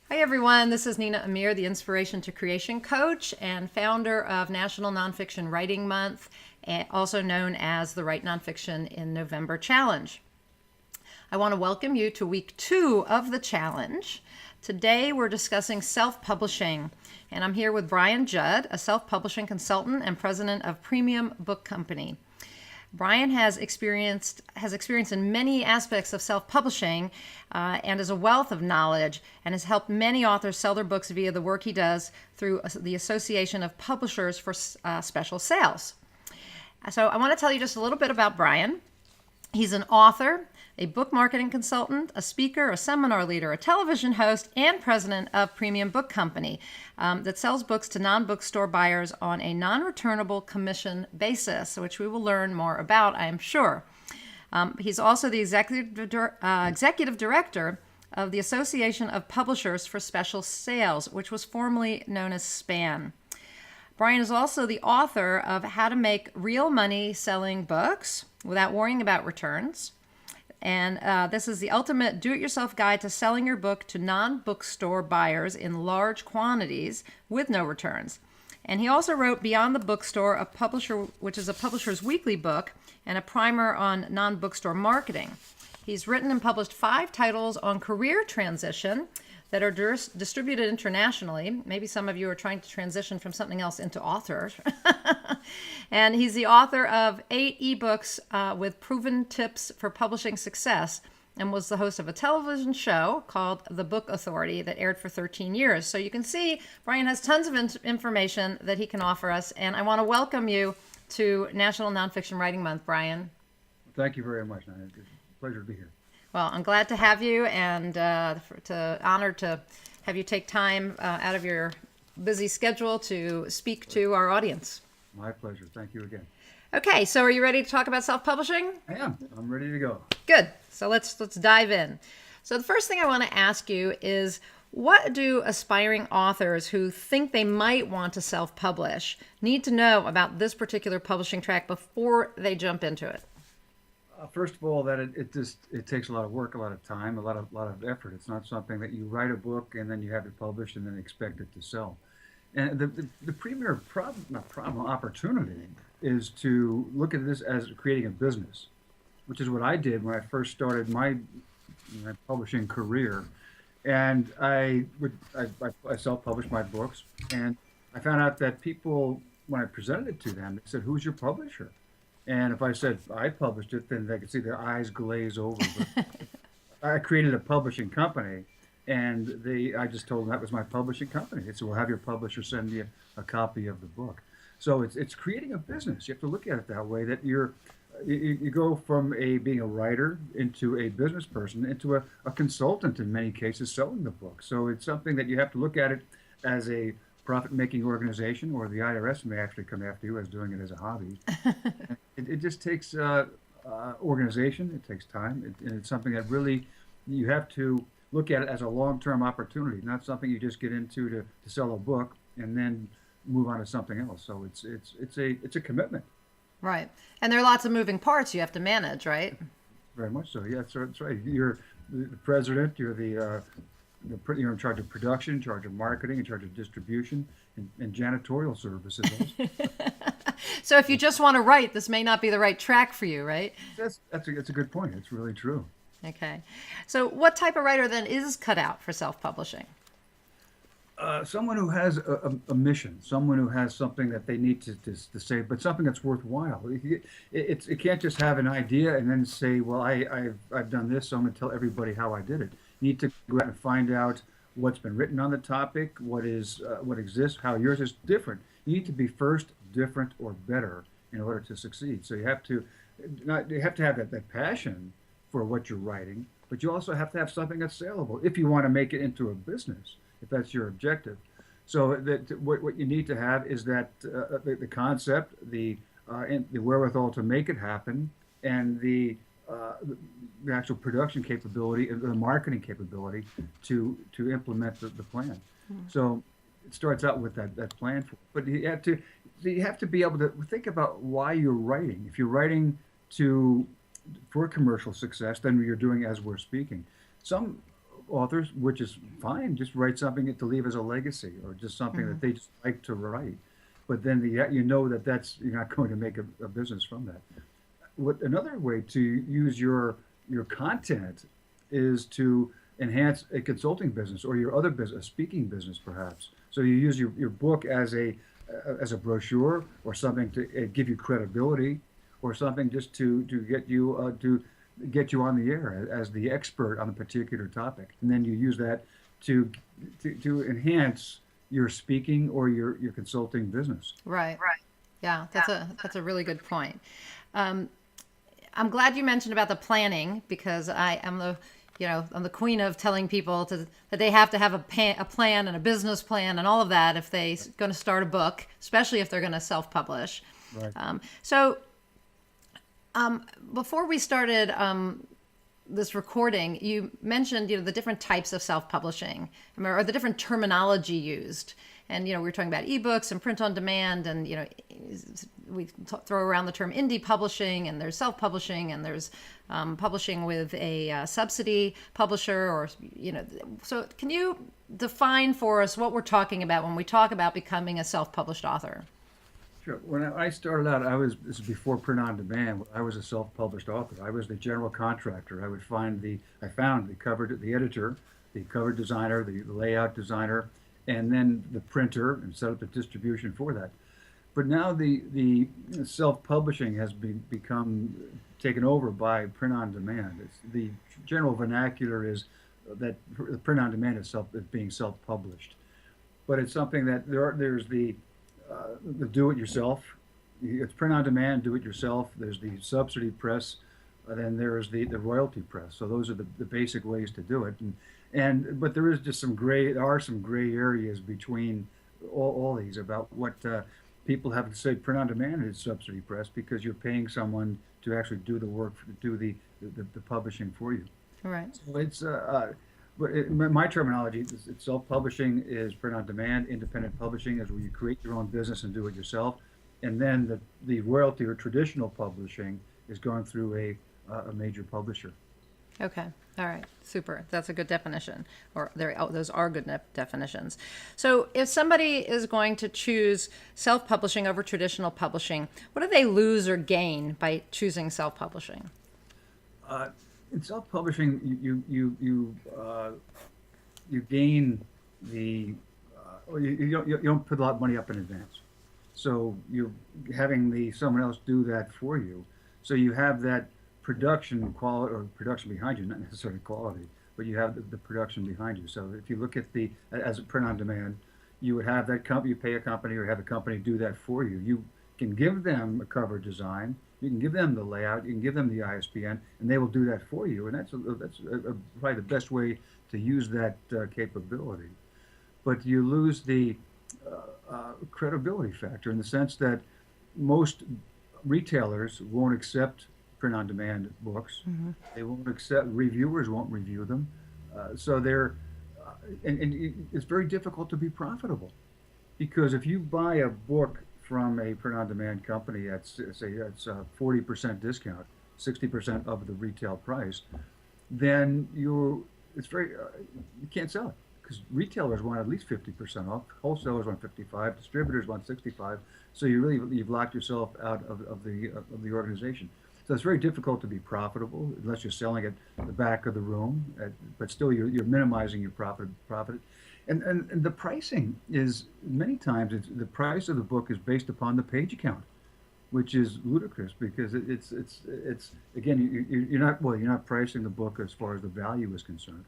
Hi everyone, this is Nina Amir, the Inspiration to Creation coach and founder of National Nonfiction Writing Month, also known as the Write Nonfiction in November Challenge. I want to welcome you to week 2 of the challenge. Today we're discussing self-publishing, and I'm here with Brian Judd, a self-publishing consultant and president of Premium Book Company. Brian has experience in many aspects of self-publishing and is a wealth of knowledge and has helped many authors sell their books via the work he does through the Association of Publishers for Special Sales. So I want to tell you just a little bit about Brian. He's an author, a book marketing consultant, a speaker, a seminar leader, a television host, and president of Premium Book Company that sells books to non-bookstore buyers on a non-returnable commission basis, which we will learn more about, I am sure. He's also the executive director of the Association of Publishers for Special Sales, which was formerly known as SPAN. Brian is also the author of How to Make Real Money Selling Books Without Worrying About Returns. And this is the ultimate do-it-yourself guide to selling your book to non-bookstore buyers in large quantities with no returns. And he also wrote Beyond the Bookstore, which is a publisher's weekly book and a primer on non-bookstore marketing. He's written and published 5 titles on career transition that are distributed internationally. Maybe some of you are trying to transition from something else into author. And he's the author of 8 ebooks with proven tips for publishing success, and was the host of a television show called The Book Authority that aired for 13 years. So you can see Brian has tons of information that he can offer us, and I want to welcome you to National Nonfiction Writing Month, Brian. Thank you very much, Nina. It's a pleasure to be here. Well, I'm glad to have you, and honored to have you take time out of your busy schedule to speak to our audience. My pleasure. Thank you again. Okay, so are you ready to talk about self-publishing? I am. I'm ready to go. Good. So let's dive in. So the first thing I want to ask you is, what do aspiring authors who think they might want to self-publish need to know about this particular publishing track before they jump into it? First of all, that it takes a lot of work, a lot of time, a lot of effort. It's not something that you write a book and then you have it published and then expect it to sell. And the premier opportunity is to look at this as creating a business, which is what I did when I first started my publishing career. And I self-published my books, and I found out that people, when I presented it to them, they said, "Who's your publisher?" And if I said I published it, then they could see their eyes glaze over. But I created a publishing company, and I just told them that was my publishing company. They said, "Well, have your publisher send you a copy of the book." So it's creating a business. You have to look at it that way. That you go from being a writer into a business person into a consultant in many cases selling the book. So it's something that you have to look at it as a profit-making organization, or the IRS may actually come after you as doing it as a hobby. It just takes organization. It takes time, and it's something that really you have to look at it as a long-term opportunity, not something you just get into to sell a book and then move on to something else. So it's a commitment. Right, and there are lots of moving parts you have to manage, right? Very much so. Yeah, that's right. You're the president. You're you're in charge of production, in charge of marketing, in charge of distribution, and janitorial services. So if you just want to write, this may not be the right track for you, right? That's a good point. It's really true. Okay. So what type of writer then is cut out for self-publishing? Someone who has a mission, someone who has something that they need to say, but something that's worthwhile. It can't just have an idea and then say, "Well, I've done this, so I'm going to tell everybody how I did it." You need to go out and find out what's been written on the topic, what exists, how yours is different. You need to be first, different, or better in order to succeed. So you have to have that passion for what you're writing, but you also have to have something that's saleable if you want to make it into a business, if that's your objective. So what you need to have is that the concept, and the wherewithal to make it happen, and the actual production capability and the marketing capability to implement the plan. So it starts out with that plan, but you have to be able to think about why you're writing. If you're writing for commercial success, then you're doing as we're speaking. Some authors, which is fine, just write something to leave as a legacy or just something Hmm. that they just like to write. But then you know that you're not going to make a business from that. What another way to use your content is to enhance a consulting business or your other business, a speaking business perhaps. So you use your book as a brochure or something to give you credibility or something just to get you on the air as the expert on a particular topic, and then you use that to to enhance your speaking or your consulting business. Right. Yeah, that's a really good point. Um, I'm glad you mentioned about the planning because I am I'm the queen of telling people that they have to have a plan and a business plan and all of that if they're going to start a book, especially if they're going to self-publish. Right. So before we started this recording, you mentioned the different types of self-publishing or the different terminology used. And we were talking about ebooks and print on demand, and throw around the term indie publishing, and there's self-publishing, and there's publishing with a subsidy publisher, or So, can you define for us what we're talking about when we talk about becoming a self-published author? Sure. When I started out, this is before print on demand. I was a self-published author. I was the general contractor. I found the editor, the cover designer, the layout designer, and then the printer, and set up the distribution for that. But now the self-publishing has become taken over by print on demand. The general vernacular is that print on demand is being self-published, but it's something that there's the do-it-yourself. It's print on demand, do-it-yourself. There's the subsidy press, then there's the royalty press. So those are the basic ways to do it. But there is just there are some gray areas between all these about what people have to say. Print on demand is subsidy press because you're paying someone to actually do the work, do the publishing for you. All right. So my terminology, it's self-publishing is print on demand. Independent publishing is where you create your own business and do it yourself. And then the royalty or traditional publishing is going through a major publisher. Okay. All right. Super. That's a good definition. Those are good definitions. So if somebody is going to choose self-publishing over traditional publishing, what do they lose or gain by choosing self-publishing? In self-publishing, you gain you don't put a lot of money up in advance, so you're having someone else do that for you. So you have that production quality or production behind you, not necessarily quality, but you have the production behind you. So if you look at as a print on demand, you would have that company, you pay a company or have a company do that for you. You can give them a cover design, you can give them the layout, you can give them the ISBN, and they will do that for you. And that's probably the best way to use that capability. But you lose the credibility factor in the sense that most retailers won't accept print-on-demand books. Mm-hmm. They won't accept, reviewers won't review them. So and it's very difficult to be profitable because if you buy a book from a print-on-demand company at, say, it's a 40% discount, 60% of the retail price, then you can't sell it because retailers want at least 50% off, wholesalers want 55, distributors want 65. So you've locked yourself out of the organization. So it's very difficult to be profitable unless you're selling at the back of the room, but still you're minimizing your profit. And the pricing is many times the price of the book is based upon the page count, which is ludicrous because it's again you're not pricing the book as far as the value is concerned,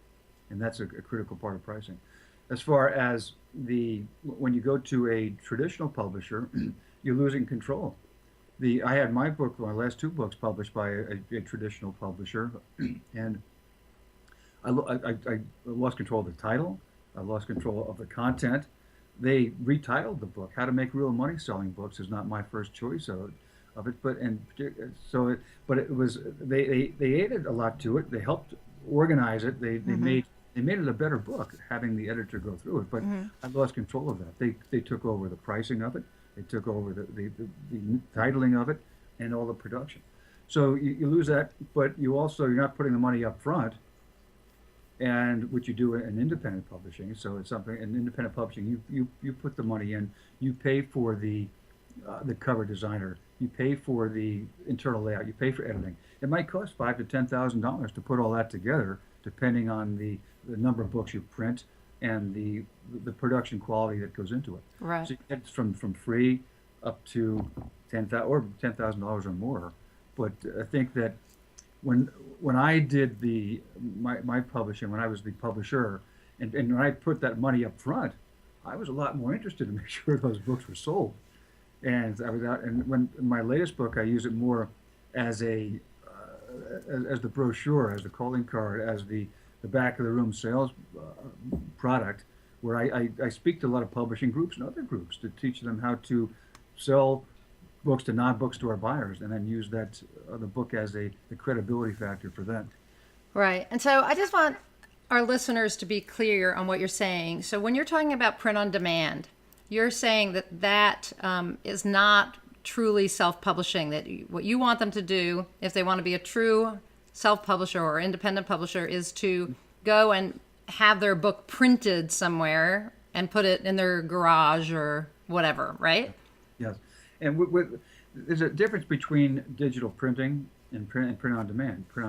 and that's a critical part of pricing. As far as when you go to a traditional publisher, you're losing control. I had my last two books published by a traditional publisher, and I lost control of the title. I lost control of the content. They retitled the book. How to Make Real Money Selling Books is not my first choice of it, but it was they added a lot to it. They helped organize it. They made it a better book, having the editor go through it. But I lost control of that. They took over the pricing of it. They took over the titling of it and all the production. So you lose that, but you're not putting the money up front. and what you do in independent publishing. So it's something in independent publishing. You put the money in. You pay for the cover designer. You pay for the internal layout. You pay for editing. It might cost $5,000 to $10,000 to put all that together, depending on the number of books you print and the production quality that goes into it. Right. So it's from free up to $10,000 or more. But I think that when I did my publishing, when I was the publisher, and when I put that money up front, I was a lot more interested to make sure those books were sold. And I was out, and when in my latest book, I use it more as as the brochure, as the calling card, as the back of the room sales product, where I speak to a lot of publishing groups and other groups to teach them how to sell books to non-bookstore buyers, and then use that the book as the credibility factor for them. Right. And so I just want our listeners to be clear on what you're saying. So when you're talking about print on demand, you're saying that is not truly self-publishing, that what you want them to do, if they want to be a true self-publisher or independent publisher, is to go and have their book printed somewhere and put it in their garage or whatever, right? Yes. And there's a difference between digital printing and print on demand, print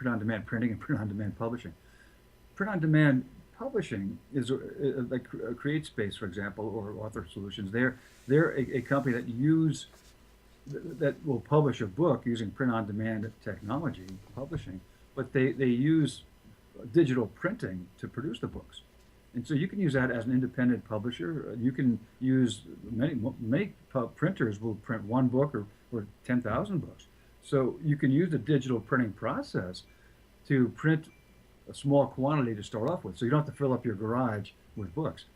on demand printing and print on demand publishing. Print on demand publishing is like CreateSpace, for example, or Author Solutions. They're a company that will publish a book using print on demand technology publishing, but they use digital printing to produce the books. And so you can use that as an independent publisher. You can use many printers will print one book or 10,000 books. So you can use the digital printing process to print a small quantity to start off with. So you don't have to fill up your garage with books.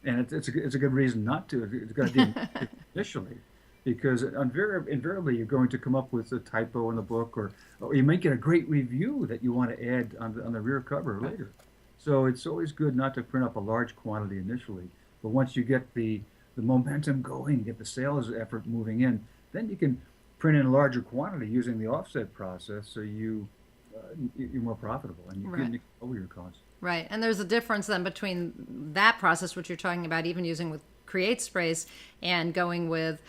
And it's a good reason not to. It's got to be initially, because invariably you're going to come up with a typo in the book, or you might get a great review that you want to add on the rear cover later. So it's always good not to print up a large quantity initially, but once you get the momentum going, get the sales effort moving in, then you can print in a larger quantity using the offset process, so you're more profitable and you can lower your costs. Right. And there's a difference then between that process, which you're talking about, even using with CreateSpace, and going with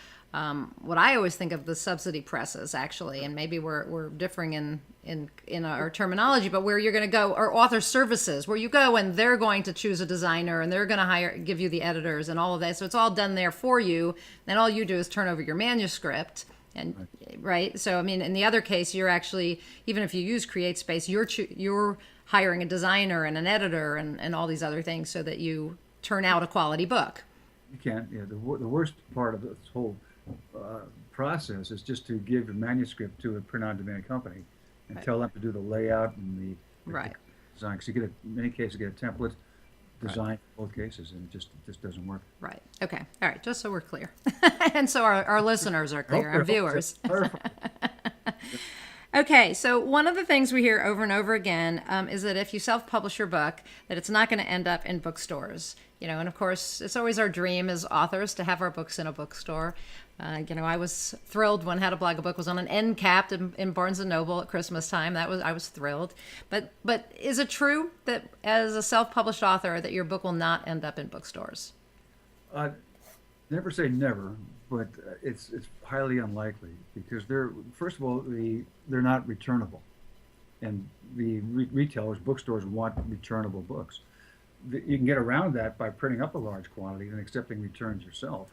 what I always think of the subsidy presses, actually, and maybe we're differing in our terminology, but where you're going to go, or author services, where you go and they're going to choose a designer and they're going to give you the editors and all of that. So it's all done there for you. And all you do is turn over your manuscript. And right. So, I mean, in the other case, you're actually, even if you use CreateSpace, you're hiring a designer and an editor and all these other things so that you turn out a quality book. You can't. Yeah. The worst part of this whole process is just to give a manuscript to a print-on-demand company and tell them to do the layout and the design. Because in many cases, you get a template design for both cases, and it just doesn't work. Right. Okay. All right. Just so we're clear. And so our listeners are clear, our viewers. Okay, so one of the things we hear over and over again is that if you self-publish your book, that it's not going to end up in bookstores. And of course, it's always our dream as authors to have our books in a bookstore. I was thrilled when How to Blog a Book was on an end cap in Barnes & Noble at Christmas time. I was thrilled. But is it true that as a self-published author that your book will not end up in bookstores? Never say never, but it's highly unlikely, because first of all, they're not returnable, and the retailers, bookstores, want returnable books. You can get around that by printing up a large quantity and accepting returns yourself,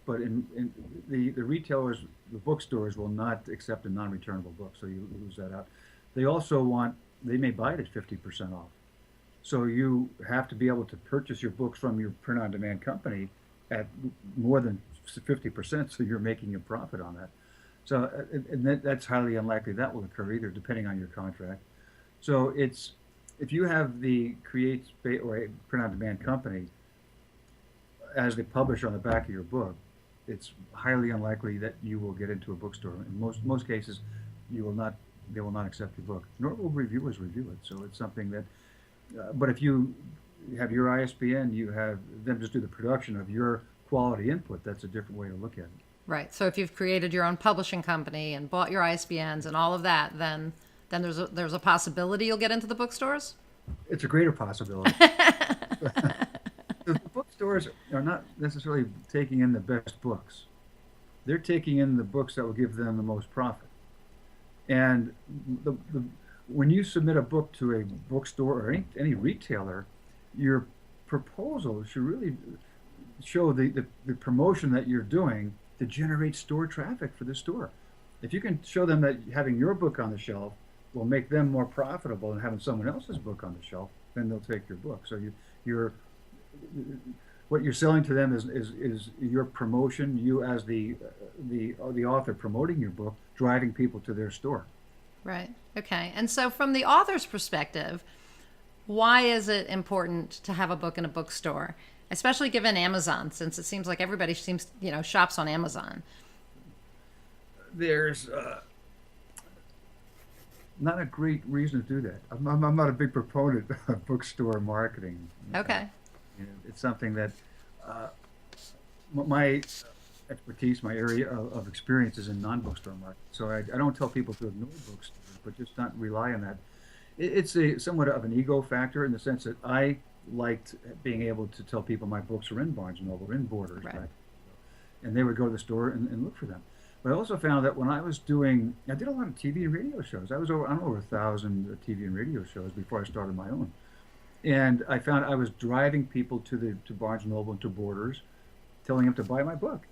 but in the retailers, the bookstores will not accept a non-returnable book, so you lose that out. They may buy it at 50% off, so you have to be able to purchase your books from your print-on-demand company at more than 50%, so you're making a profit on that. So that's highly unlikely that will occur either, depending on your contract. So if you have the CreateSpace or a print-on-demand company as the publisher on the back of your book, it's highly unlikely that you will get into a bookstore. In most cases, they will not accept your book, nor will reviewers review it. So it's something that, but if you have your ISBN, you have them just do the production of your quality input. That's a different way to look at it. Right. So if you've created your own publishing company and bought your ISBNs and all of that, then there's a possibility you'll get into the bookstores? It's a greater possibility. The bookstores are not necessarily taking in the best books. They're taking in the books that will give them the most profit. And when you submit a book to a bookstore or any retailer, your proposal should really show the promotion that you're doing to generate store traffic for the store. If you can show them that having your book on the shelf will make them more profitable than having someone else's book on the shelf, then they'll take your book. So you're what you're selling to them is your promotion, you as the author promoting your book, driving people to their store. Right. Okay. And so, from the author's perspective, why is it important to have a book in a bookstore, especially given Amazon, since it seems like everybody seems, shops on Amazon? There's not a great reason to do that. I'm not a big proponent of bookstore marketing. Okay. It's something that my expertise, my area of experience is in non-bookstore marketing. So I don't tell people to ignore bookstores, but just not rely on that. It's a somewhat of an ego factor in the sense that I liked being able to tell people my books are in Barnes and Noble, in Borders, Right. and they would go to the store and look for them. But I also found that when I did a lot of TV and radio shows. I was on over 1,000 TV and radio shows before I started my own. And I found I was driving people to Barnes and Noble and to Borders, telling them to buy my book.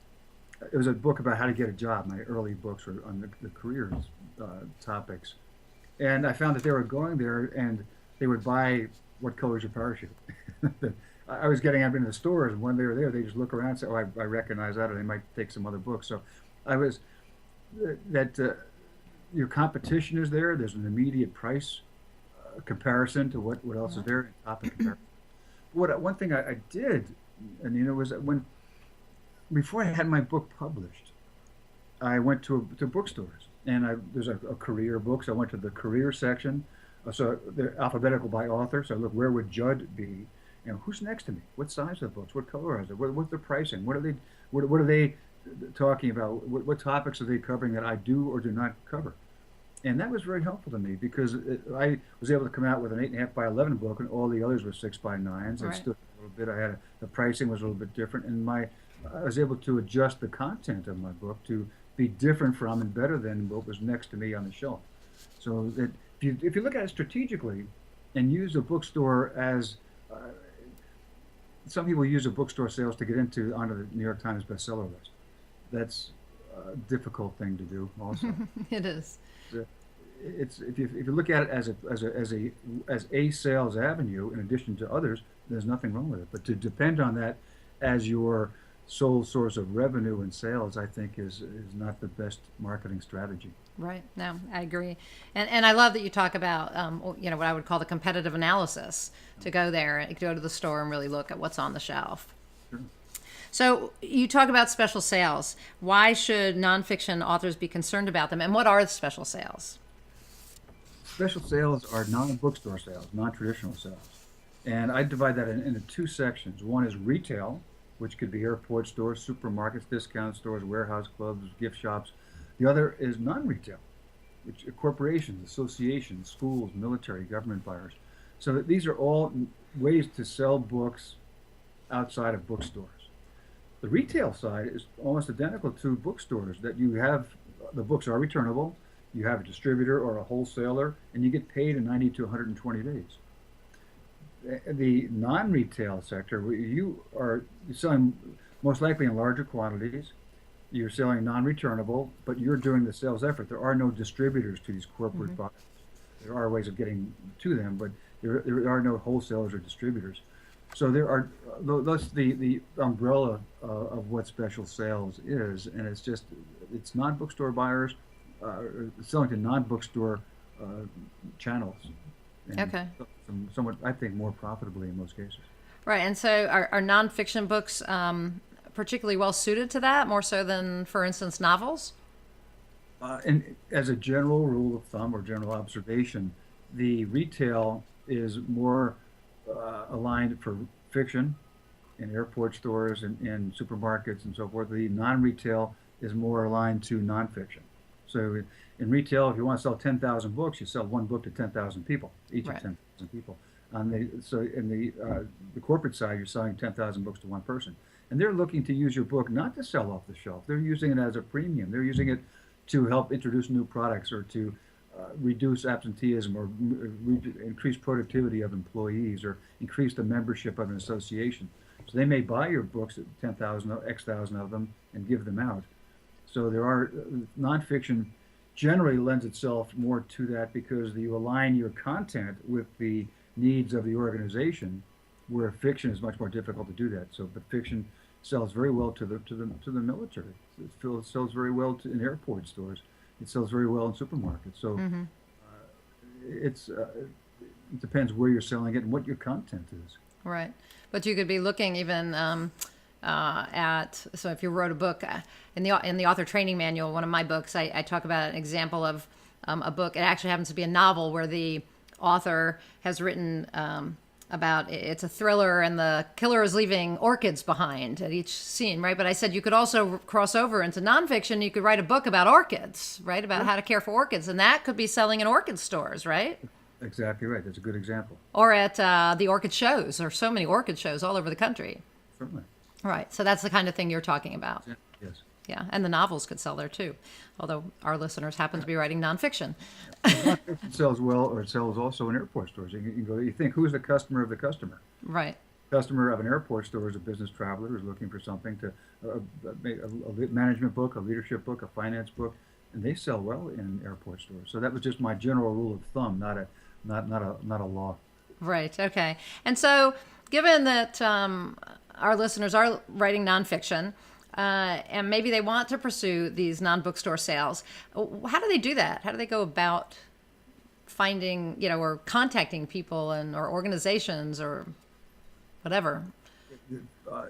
It was a book about how to get a job. My early books were on the careers topics. And I found that they were going there and they would buy What Color's Your Parachute? I was getting them into the stores, and when they were there, they just look around and say, oh, I recognize that, or they might take some other books. So I was, that your competition is there. There's an immediate price comparison to what else is there, topic comparison. One thing I did, and was that before I had my book published, I went to bookstores, and there's a career books. I went to the career section, so they're alphabetical by author. So I look, where would Judd be? Who's next to me? What size are the books? What color is it? What's the pricing? What are they talking about? What topics are they covering that I do or do not cover? And that was very helpful to me because I was able to come out with an 8.5 by 11 book, and all the others were 6 by 9s. Right. I stood a little bit. The pricing was a little bit different, and I was able to adjust the content of my book to be different from and better than what was next to me on the shelf. So that if you look at it strategically, and use a bookstore as some people use a bookstore sales to get onto the New York Times bestseller list. That's a difficult thing to do. Also, It is. it's if you look at it as a sales avenue in addition to others, there's nothing wrong with it. But to depend on that as your sole source of revenue and sales, I think is not the best marketing strategy. Right. No, I agree. And I love that you talk about, what I would call the competitive analysis, to go there and go to the store and really look at what's on the shelf. Sure. So you talk about special sales. Why should nonfiction authors be concerned about them? And what are the special sales? Special sales are non-bookstore sales, non-traditional sales. And I divide that into two sections. One is retail, which could be airport stores, supermarkets, discount stores, warehouse clubs, gift shops. The other is non-retail, which are corporations, associations, schools, military, government buyers. So that these are all ways to sell books outside of bookstores. The retail side is almost identical to bookstores, that you have the books are returnable, you have a distributor or a wholesaler, and you get paid in 90 to 120 days. The non-retail sector, you are selling most likely in larger quantities. You're selling non-returnable, but you're doing the sales effort. There are no distributors to these corporate buyers. There are ways of getting to them, but there are no wholesalers or distributors. So that's the umbrella of what special sales is, and it's non-bookstore buyers selling to non-bookstore channels. And Okay. Somewhat, I think, more profitably in most cases. Right. And so are nonfiction books particularly well suited to that, more so than, for instance, novels? And as a general rule of thumb or general observation, the retail is more aligned for fiction in airport stores and supermarkets and so forth. The non-retail is more aligned to nonfiction. So in retail, if you want to sell 10,000 books, you sell one book to 10,000 people, each Right. of 10,000 people. So in the corporate side, you're selling 10,000 books to one person, and they're looking to use your book not to sell off the shelf. They're using it as a premium. They're using it to help introduce new products or to reduce absenteeism or increase productivity of employees or increase the membership of an association. So they may buy your books at 10,000, X thousand of them, and give them out. So there are nonfiction generally lends itself more to that because you align your content with the needs of the organization, where fiction is much more difficult to do that. So, but fiction sells very well to the military. It sells very well in airport stores. It sells very well in supermarkets. So Mm-hmm. it depends where you're selling it and what your content is. Right. But you could be looking even at, so if you wrote a book in the author training manual, one of my books, I talk about an example of a book. It actually happens to be a novel where the author has written about, it's a thriller and the killer is leaving orchids behind at each scene, right? But I said you could also cross over into nonfiction. You could write a book about orchids, right? About how to care for orchids. And that could be selling in orchid stores, right? Exactly right. That's a good example. Or at the orchid shows. There are so many orchid shows all over the country. Certainly. Right. So that's the kind of thing you're talking about. Yes. Yeah. And the novels could sell there too. Although our listeners happen to be writing nonfiction. It sells well, or it sells also in airport stores. You go, you think, who's the customer of the customer? Right. Customer of an airport store is a business traveler who's looking for something to make a management book, a leadership book, a finance book, and they sell well in airport stores. So that was just my general rule of thumb, not a law. Right. Okay. And so, given that our listeners are writing nonfiction, and maybe they want to pursue these non-bookstore sales, how do they do that? How do they go about finding, or contacting people or organizations or whatever?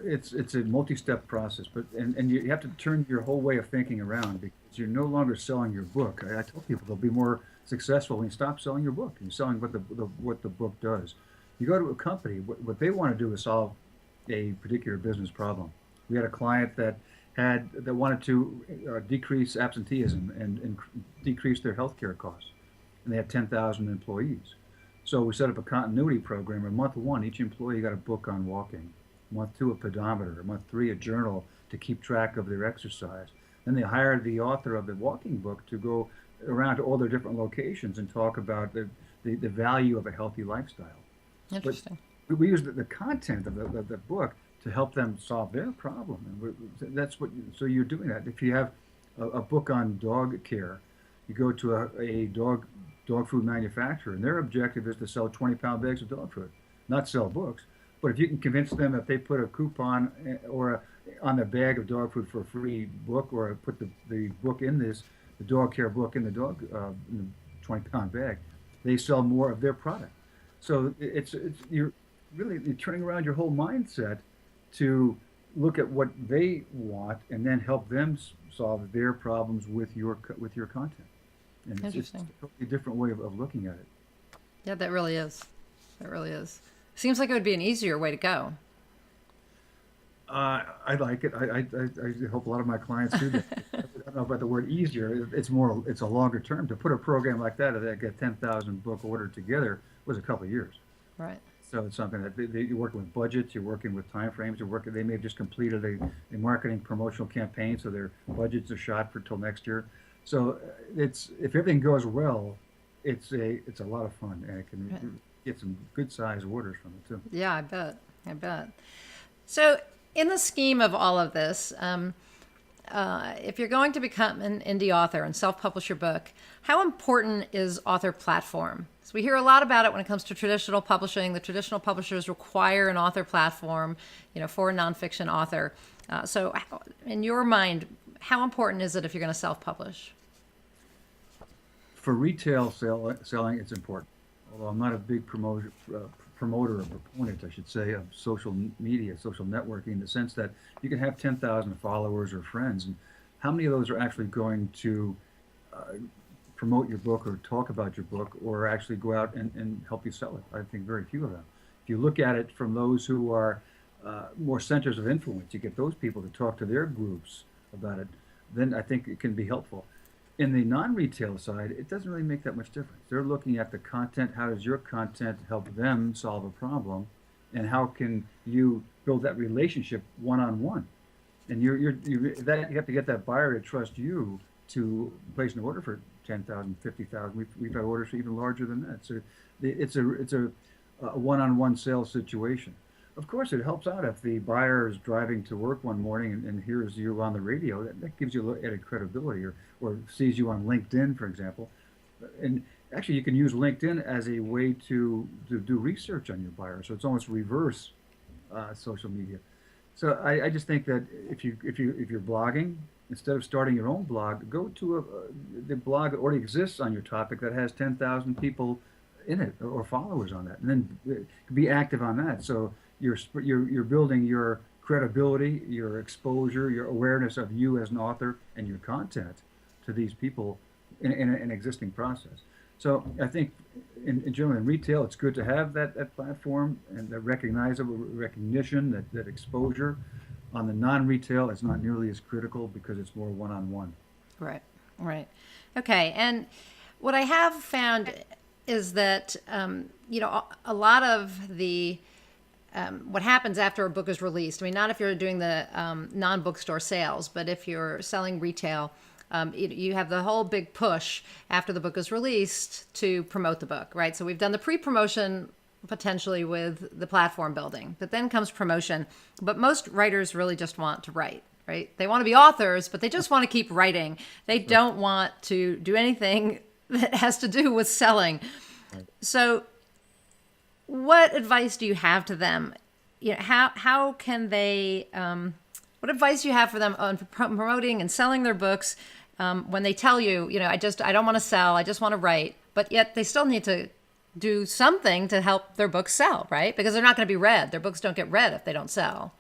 It's a multi-step process, and you have to turn your whole way of thinking around because you're no longer selling your book. I tell people they'll be more successful when you stop selling your book. You're selling what the book does. You go to a company, what they want to do is solve a particular business problem. We had a client that wanted to decrease absenteeism and decrease their healthcare costs, and they had 10,000 employees. So we set up a continuity program. In month one, each employee got a book on walking. Month two, a pedometer. Month three, a journal to keep track of their exercise. Then they hired the author of the walking book to go around to all their different locations and talk about the value of a healthy lifestyle. Interesting. But we use the content of the book to help them solve their problem. And so you're doing that. If you have a book on dog care, you go to a dog food manufacturer, and their objective is to sell 20-pound bags of dog food, not sell books. But if you can convince them that they put a coupon on the bag of dog food for a free book, or put the book in the dog care book in the 20-pound bag, they sell more of their product. So you're turning around your whole mindset to look at what they want and then help them solve their problems with your content. And it's a totally different way of looking at it. Yeah, that really is. That really is. Seems like it would be an easier way to go. I like it. I hope a lot of my clients do that. I don't know about the word easier. It's a longer term. To put a program like that get 10,000 book ordered together was a couple of years. Right. So it's something that you're working with budgets, you're working with time frames, they may have just completed a marketing promotional campaign, so their budgets are shot for till next year. So if everything goes well, it's a lot of fun, and it can get some good size orders from it too. Yeah, I bet. So in the scheme of all of this, if you're going to become an indie author and self-publish your book, how important is author platform? So we hear a lot about it when it comes to traditional publishing. The traditional publishers require an author platform, for a nonfiction author. So in your mind, how important is it if you're going to self-publish? For retail selling, it's important. Although I'm not a big promoter or proponent, I should say, of social media, social networking, in the sense that you can have 10,000 followers or friends, and how many of those are actually going to promote your book or talk about your book or actually go out and help you sell it? I think very few of them. If you look at it from those who are more centers of influence, you get those people to talk to their groups about it, then I think it can be helpful. In the non-retail side, it doesn't really make that much difference. They're looking at the content. How does your content help them solve a problem, and how can you build that relationship one-on-one? And you have to get that buyer to trust you to place an order for 10,000, 50,000. We've had orders for even larger than that. So it's a one-on-one sales situation. Of course, it helps out if the buyer is driving to work one morning and hears you on the radio. That gives you a little added credibility, or sees you on LinkedIn, for example. And actually, you can use LinkedIn as a way to do research on your buyer. So it's almost reverse social media. So I just think that if you're blogging, instead of starting your own blog, go to the blog that already exists on your topic that has 10,000 people in it, or followers on that, and then be active on that. So you're building your credibility, your exposure, your awareness of you as an author and your content to these people in an existing process. So I think in general in retail, it's good to have that platform and that recognizable recognition, that exposure. On the non-retail, it's not nearly as critical because it's more one-on-one. Right, right. Okay, and what I have found is that, a lot of the what happens after a book is released. I mean, not if you're doing the non-bookstore sales, but if you're selling retail, you have the whole big push after the book is released to promote the book, right? So we've done the pre-promotion potentially with the platform building, but then comes promotion. But most writers really just want to write, right? They want to be authors, but they just want to keep writing. They don't want to do anything that has to do with selling. So what advice do you have to them? How can they, what advice do you have for them on promoting and selling their books when they tell you, I don't want to sell, I just want to write, but yet they still need to do something to help their books sell, right? Because they're not going to be read. Their books don't get read if they don't sell.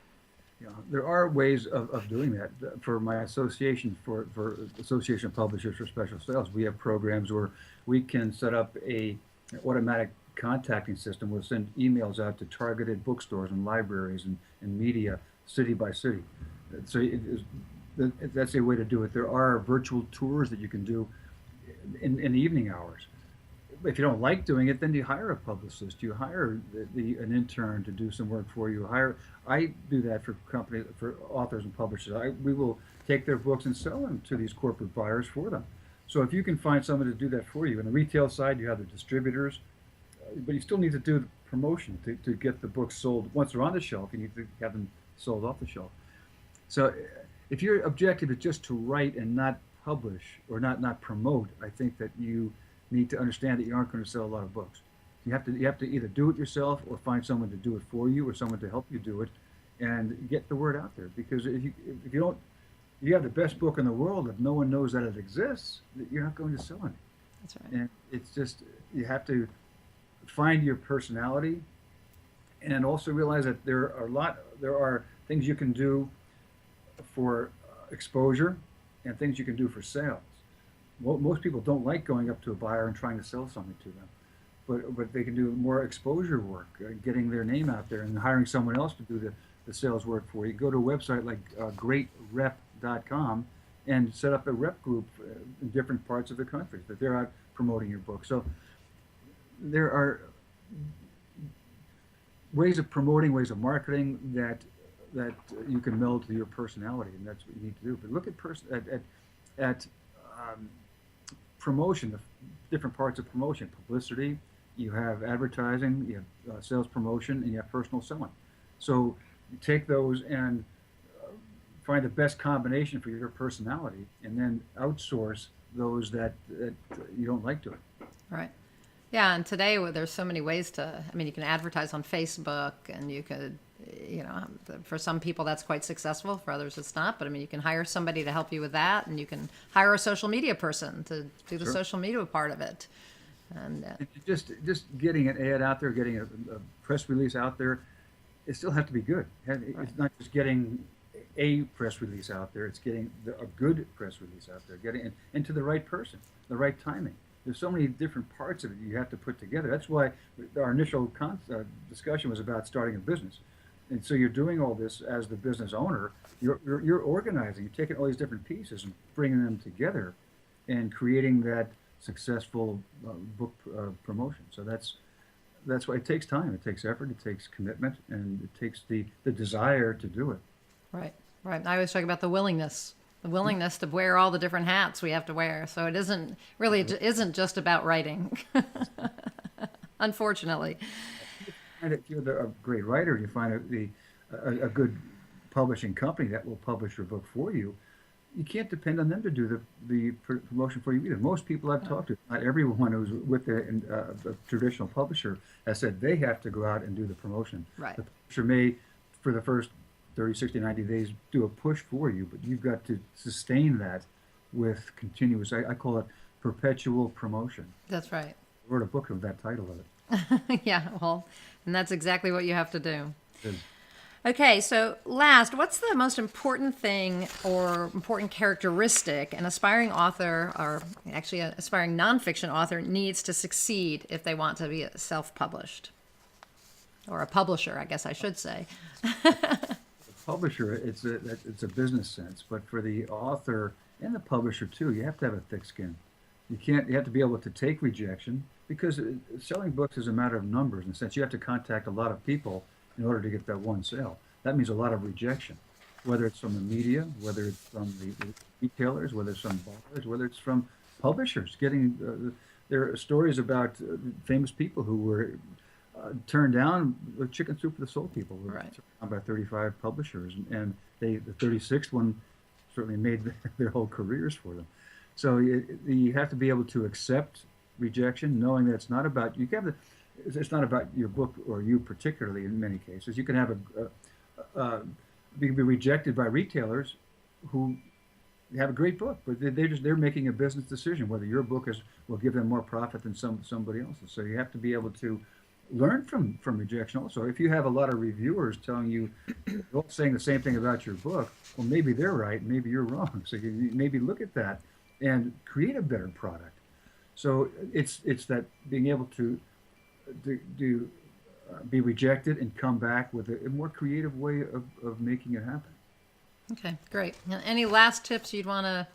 Yeah, there are ways of doing that. For my association, for Association of Publishers for Special Sales, we have programs where we can set up an automatic contacting system. We'll send emails out to targeted bookstores and libraries and media, city by city. So that's a way to do it. There are virtual tours that you can do in the evening hours. If you don't like doing it, then you hire a publicist. You hire an intern to do some work for you. I do that for companies, for authors and publishers. We will take their books and sell them to these corporate buyers for them. So if you can find someone to do that for you, on the retail side, you have the distributors, but you still need to do the promotion to get the books sold. Once they're on the shelf, you need to have them sold off the shelf. So if your objective is just to write and not publish or not promote, I think that you need to understand that you aren't going to sell a lot of books. You have to either do it yourself or find someone to do it for you, or someone to help you do it, and get the word out there. Because if you don't, you have the best book in the world. If no one knows that it exists, you're not going to sell it. That's right. And it's just, you have to find your personality, and also realize that there are things you can do for exposure and things you can do for sales. Most people don't like going up to a buyer and trying to sell something to them, but they can do more exposure work, getting their name out there and hiring someone else to do the sales work for you. Go to a website like greatrep.com and set up a rep group in different parts of the country that they're out promoting your book. So there are ways of promoting, ways of marketing that you can meld to your personality, and that's what you need to do. But look at promotion, the different parts of promotion. Publicity, you have advertising, you have sales promotion, and you have personal selling. So you take those and find the best combination for your personality, and then outsource those that you don't like doing. Right. Yeah, and today there's so many ways you can advertise on Facebook, and you could, for some people that's quite successful, for others it's not, but you can hire somebody to help you with that, and you can hire a social media person to do the social media part of it. And just getting an ad out there, getting a press release out there, it still has to be good. It's not just getting a press release out there, it's getting a good press release out there, getting it into the right person, the right timing. There's so many different parts of it you have to put together. That's why our initial discussion was about starting a business. And so you're doing all this as the business owner. You're organizing. You're taking all these different pieces and bringing them together and creating that successful book promotion. So that's why it takes time. It takes effort. It takes commitment, and it takes the desire to do it. Right, right. I always talk about the willingness to wear all the different hats we have to wear. So it isn't really, it isn't just about writing, unfortunately. And if you're a great writer, you find a good publishing company that will publish your book for you. You can't depend on them to do the promotion for you either. Most people I've talked to, not everyone who's with a traditional publisher has said they have to go out and do the promotion. Right. The publisher may, for the first 30, 60, 90 days, do a push for you, but you've got to sustain that with continuous, I call it perpetual promotion. That's right. I wrote a book with that title of it. Yeah, well, and that's exactly what you have to do. It is. Okay, so last, what's the most important thing or important characteristic an aspiring author, or actually an aspiring nonfiction author, needs to succeed if they want to be self-published? Or a publisher, I guess I should say. Publisher, it's a business sense, but for the author and the publisher too, you have to have a thick skin. You have to be able to take rejection, because selling books is a matter of numbers in a sense. You have to contact a lot of people in order to get that one sale. That means a lot of rejection, whether it's from the media, whether it's from the retailers, whether it's from buyers, whether it's from publishers. There are stories about famous people who were turned down. Chicken Soup for the Soul people were Right. turned down by 35 publishers, and the 36th one certainly made their whole careers for them. So you have to be able to accept rejection, knowing that it's not about you. It's not about your book or you particularly. In many cases, you can have be rejected by retailers who have a great book, but they're making a business decision whether your book will give them more profit than somebody else's. So you have to be able to learn from rejection also. If you have a lot of reviewers telling you, all saying the same thing about your book, well, maybe they're right, maybe you're wrong. So you maybe look at that and create a better product. So it's that being able to be rejected and come back with a more creative way of making it happen. Okay, great. Now, any last tips you'd want to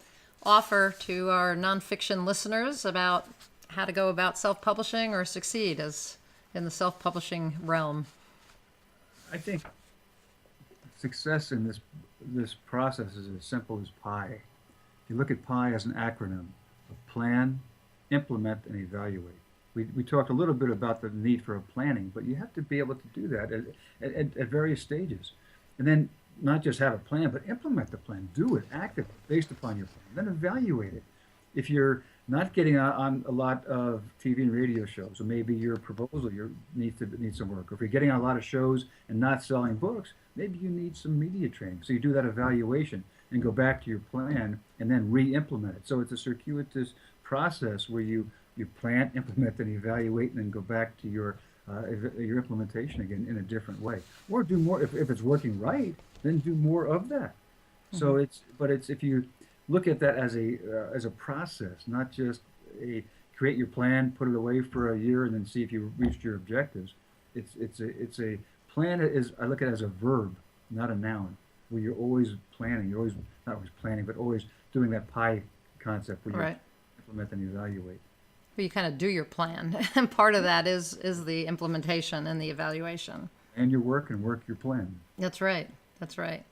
offer to our nonfiction listeners about how to go about self-publishing or succeed as in the self-publishing realm? I think success in this process is as simple as PI. If you look at PI as an acronym of plan, implement, and evaluate. We talked a little bit about the need for a planning, but you have to be able to do that at various stages. And then not just have a plan, but implement the plan. Do it actively based upon your plan. Then evaluate it. If you're not getting on a lot of TV and radio shows, or maybe your proposal needs some work. Or if you're getting on a lot of shows and not selling books, maybe you need some media training. So you do that evaluation and go back to your plan and then re-implement it. So it's a circuitous process where you plan, implement, and evaluate, and then go back to your implementation again in a different way. Or do more if it's working right, then do more of that. Mm-hmm. So it's if you look at that as a process, not just create your plan, put it away for a year, and then see if you reached your objectives. It's a plan. I look at it as a verb, not a noun, where you're always planning. You're always not always planning, but always doing that pie concept where you Right. implement and evaluate. Well, you kind of do your plan, and part of that is the implementation and the evaluation. And your work and work your plan. That's right. That's right.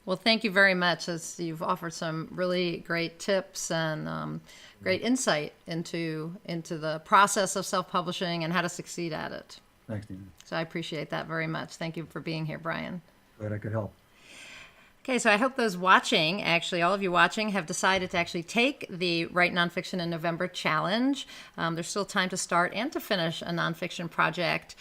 Well, thank you very much, as you've offered some really great tips and great insight into the process of self-publishing and how to succeed at it. Thanks, Nina. So I appreciate that very much. Thank you for being here, Brian. Glad I could help. Okay, so I hope those watching, actually all of you watching, have decided to actually take the Write Nonfiction in November challenge. There's still time to start and to finish a nonfiction project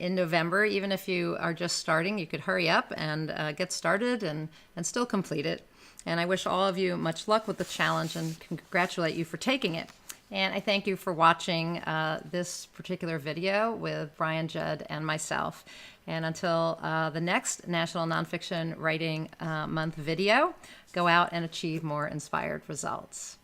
in November. Even if you are just starting, you could hurry up and get started and still complete it. And I wish all of you much luck with the challenge and congratulate you for taking it. And I thank you for watching this particular video with Brian, Judd, and myself. And until the next National Nonfiction Writing Month video, go out and achieve more inspired results.